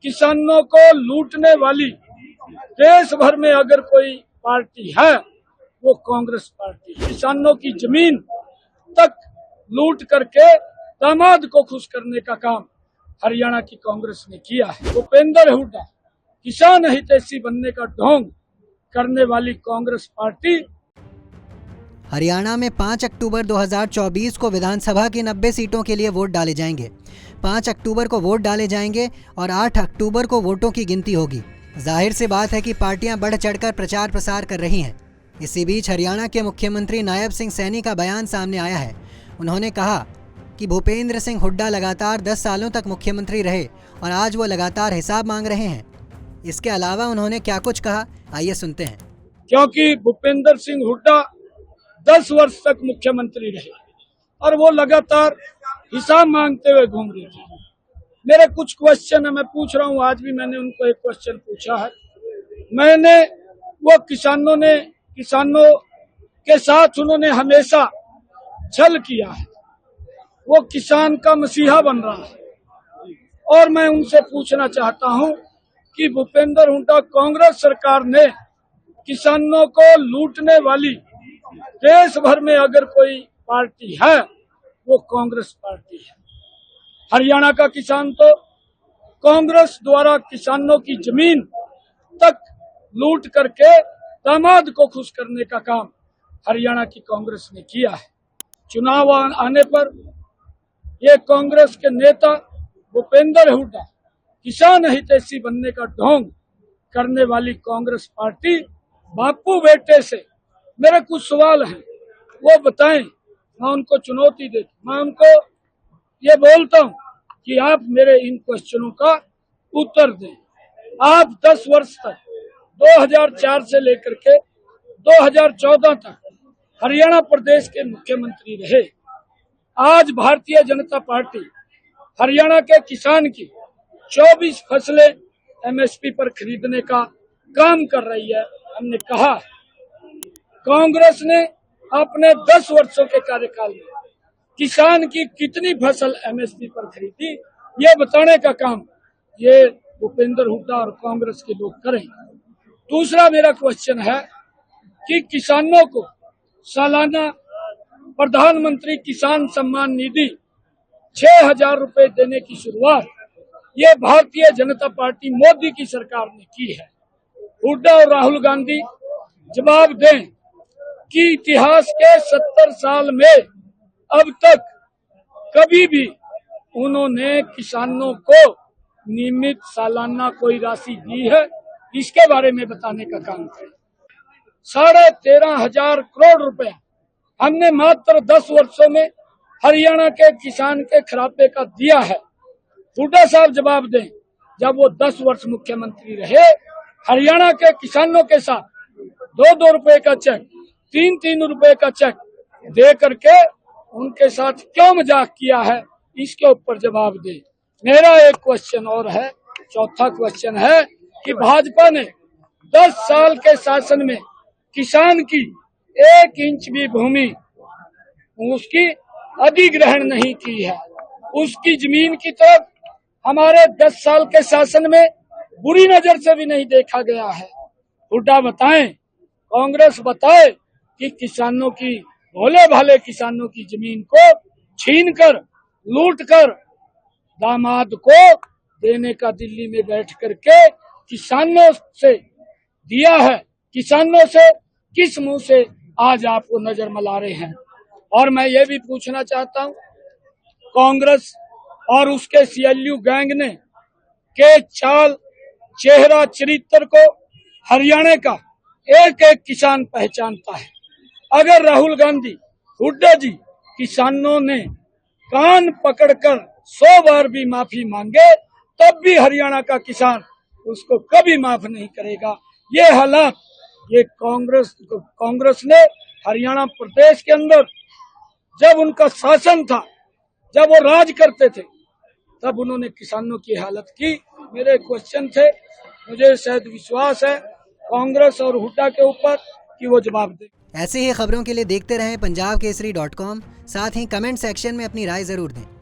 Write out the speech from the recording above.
किसानों को लूटने वाली देश भर में अगर कोई पार्टी है वो कांग्रेस पार्टी। किसानों की जमीन तक लूट करके दामाद को खुश करने का काम हरियाणा की कांग्रेस ने किया है। भूपेंद्र हुड्डा किसान हितैषी बनने का ढोंग करने वाली कांग्रेस पार्टी। हरियाणा में 5 अक्टूबर 2024 को विधानसभा की 90 सीटों के लिए वोट डाले जाएंगे। 5 अक्टूबर को वोट डाले जाएंगे और 8 अक्टूबर को वोटों की गिनती होगी। जाहिर सी बात है कि पार्टियां बढ़ चढ़कर प्रचार प्रसार कर रही हैं। इसी बीच हरियाणा के मुख्यमंत्री नायब सिंह सैनी का बयान सामने आया है। उन्होंने कहा कि भूपेंद्र सिंह हुड्डा लगातार 10 सालों तक मुख्यमंत्री रहे और आज वो लगातार हिसाब मांग रहे हैं। इसके अलावा उन्होंने क्या कुछ कहा, आइए सुनते हैं। क्योंकि भूपेंद्र सिंह हुड्डा 10 वर्ष तक मुख्यमंत्री रहे और वो लगातार हिसाब मांगते हुए घूम रहे थे। मेरे कुछ क्वेश्चन है, मैं पूछ रहा हूँ। आज भी मैंने उनको एक क्वेश्चन पूछा है। मैंने वो किसानों के साथ उन्होंने हमेशा छल किया है। वो किसान का मसीहा बन रहा है और मैं उनसे पूछना चाहता हूँ कि भूपेंद्र हुड्डा, कांग्रेस सरकार ने किसानों को लूटने वाली देश भर में अगर कोई पार्टी है वो कांग्रेस पार्टी है। हरियाणा का किसान तो कांग्रेस द्वारा किसानों की जमीन तक लूट करके दामाद को खुश करने का काम हरियाणा की कांग्रेस ने किया है। चुनाव आने पर ये कांग्रेस के नेता भूपेंद्र हुड्डा किसान हितैषी बनने का ढोंग करने वाली कांग्रेस पार्टी बापू बेटे से मेरे कुछ सवाल हैं, वो बताएं। मैं उनको चुनौती देता, मैं उनको ये बोलता हूं कि आप मेरे इन क्वेश्चनों का उत्तर दें। आप 10 वर्ष तक 2004 से लेकर के 2014 तक हरियाणा प्रदेश के मुख्यमंत्री रहे। आज भारतीय जनता पार्टी हरियाणा के किसान की 24 फसलें एमएसपी पर खरीदने का काम कर रही है। हमने कहा कांग्रेस ने अपने 10 वर्षों के कार्यकाल में किसान की कितनी फसल एमएसपी पर खरीदी, ये बताने का काम ये भूपेंद्र हुड्डा और कांग्रेस के लोग करें। दूसरा मेरा क्वेश्चन है कि किसानों को सालाना प्रधानमंत्री किसान सम्मान निधि 6,000 रुपए देने की शुरुआत ये भारतीय जनता पार्टी मोदी की सरकार ने की है। हुड्डा और राहुल गांधी जवाब दें कि इतिहास के 70 साल में अब तक कभी भी उन्होंने किसानों को नियमित सालाना कोई राशि दी है, इसके बारे में बताने का काम करें। 13,500 करोड़ रुपए हमने मात्र 10 वर्षों में हरियाणा के किसान के खराबे का दिया है। हुड्डा साहब जवाब दें, जब वो 10 वर्ष मुख्यमंत्री रहे हरियाणा के किसानों के साथ 2-2 रुपए का चेक, 3-3 रुपए का चेक दे करके उनके साथ क्यों मजाक किया है, इसके ऊपर जवाब दे। मेरा एक क्वेश्चन और है, चौथा क्वेश्चन है कि भाजपा ने 10 साल के शासन में किसान की 1 इंच भी भूमि उसकी अधिग्रहण नहीं की है। उसकी जमीन की तरफ हमारे 10 साल के शासन में बुरी नजर से भी नहीं देखा गया है। हुड्डा बताएं, कांग्रेस बताए कि किसानों की, भोले भाले किसानों की जमीन को छीनकर, लूटकर दामाद को देने का दिल्ली में बैठ करके किसानों से दिया है। किसानों से किस मुंह से आज आपको नजर मला रहे हैं। और मैं ये भी पूछना चाहता हूं, कांग्रेस और उसके सीएलयू गैंग ने के चाल, चेहरा, चरित्र को हरियाणा का एक एक किसान पहचानता है। अगर राहुल गांधी, हुड्डा जी किसानों ने कान पकड़कर 100 बार भी माफी मांगे तब भी हरियाणा का किसान उसको कभी माफ नहीं करेगा। ये हालात ये कांग्रेस ने हरियाणा प्रदेश के अंदर जब उनका शासन था, जब वो राज करते थे, तब उन्होंने किसानों की हालत की। मेरे क्वेश्चन थे, मुझे शायद विश्वास है कांग्रेस और हुड्डा के ऊपर कि वो जवाब दे। ऐसे ही खबरों के लिए देखते रहें punjabkesari.com। साथ ही कमेंट सेक्शन में अपनी राय जरूर दें।